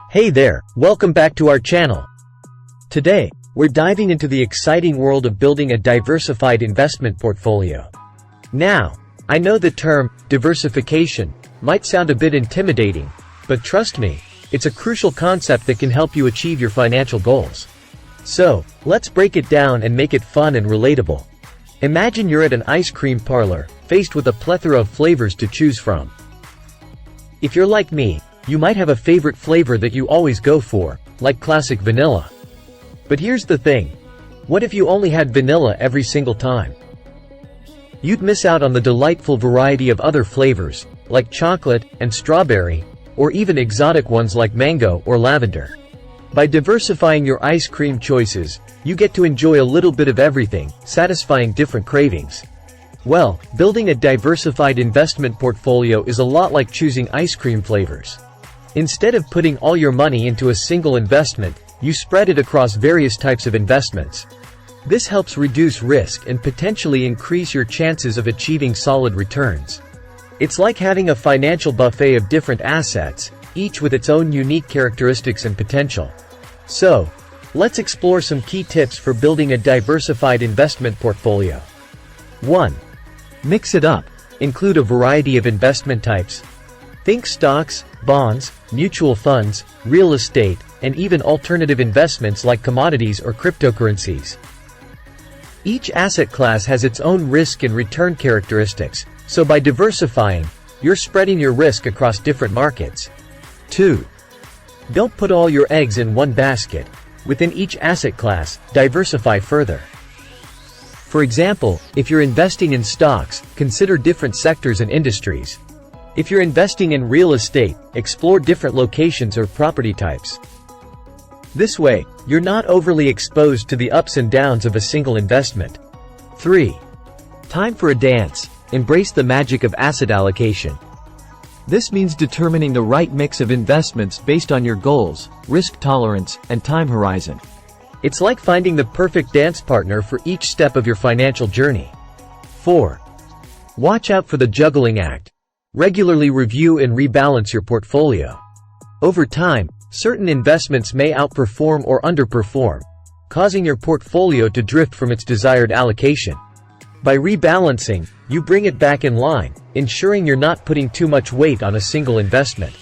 Hey there, welcome back to our channel. Today, we're diving into the exciting world of building a diversified investment portfolio. Now, I know the term, diversification, might sound a bit intimidating, but trust me, it's a crucial concept that can help you achieve your financial goals. So, let's break it down and make it fun and relatable. Imagine you're at an ice cream parlor, faced with a plethora of flavors to choose from. If you're like me, you might have a favorite flavor that you always go for, like classic vanilla. But here's the thing. What if you only had vanilla every single time? You'd miss out on the delightful variety of other flavors, like chocolate and strawberry, or even exotic ones like mango or lavender. By diversifying your ice cream choices, you get to enjoy a little bit of everything, satisfying different cravings. Well, building a diversified investment portfolio is a lot like choosing ice cream flavors. Instead of putting all your money into a single investment, you spread it across various types of investments. This helps reduce risk and potentially increase your chances of achieving solid returns. It's like having a financial buffet of different assets, each with its own unique characteristics and potential. So, let's explore some key tips for building a diversified investment portfolio. 1. Mix it up. Include a variety of investment types. Think stocks, bonds, mutual funds, real estate, and even alternative investments like commodities or cryptocurrencies. Each asset class has its own risk and return characteristics, so by diversifying, you're spreading your risk across different markets. 2. Don't put all your eggs in one basket. Within each asset class, diversify further. For example, if you're investing in stocks, consider different sectors and industries. If you're investing in real estate, explore different locations or property types. This way, you're not overly exposed to the ups and downs of a single investment. 3. Time for a dance. Embrace the magic of asset allocation. This means determining the right mix of investments based on your goals, risk tolerance, and time horizon. It's like finding the perfect dance partner for each step of your financial journey. 4. Watch out for the juggling act. Regularly review and rebalance your portfolio. Over time, certain investments may outperform or underperform, causing your portfolio to drift from its desired allocation. By rebalancing, you bring it back in line, ensuring you're not putting too much weight on a single investment.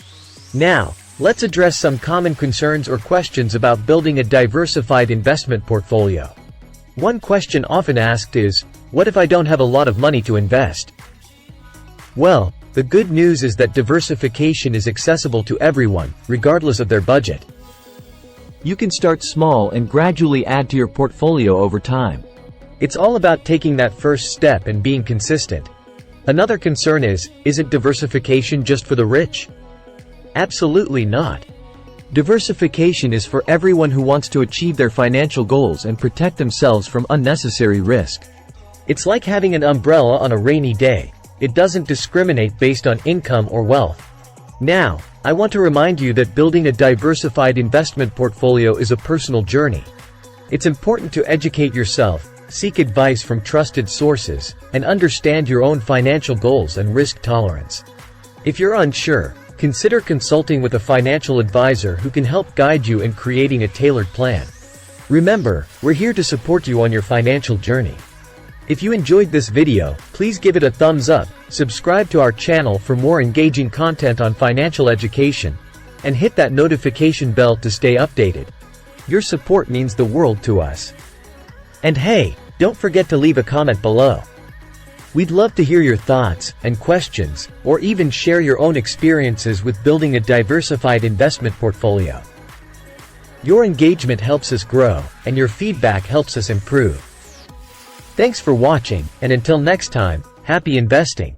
Now, let's address some common concerns or questions about building a diversified investment portfolio. One question often asked is, what if I don't have a lot of money to invest? Well, the good news is that diversification is accessible to everyone, regardless of their budget. You can start small and gradually add to your portfolio over time. It's all about taking that first step and being consistent. Another concern is, isn't diversification just for the rich? Absolutely not. Diversification is for everyone who wants to achieve their financial goals and protect themselves from unnecessary risk. It's like having an umbrella on a rainy day. It doesn't discriminate based on income or wealth. Now, I want to remind you that building a diversified investment portfolio is a personal journey. It's important to educate yourself, seek advice from trusted sources, and understand your own financial goals and risk tolerance. If you're unsure, consider consulting with a financial advisor who can help guide you in creating a tailored plan. Remember, we're here to support you on your financial journey. If you enjoyed this video, please give it a thumbs up, subscribe to our channel for more engaging content on financial education, and hit that notification bell to stay updated. Your support means the world to us. And hey, don't forget to leave a comment below. We'd love to hear your thoughts and questions, or even share your own experiences with building a diversified investment portfolio. Your engagement helps us grow, and your feedback helps us improve. Thanks for watching, and until next time, happy investing!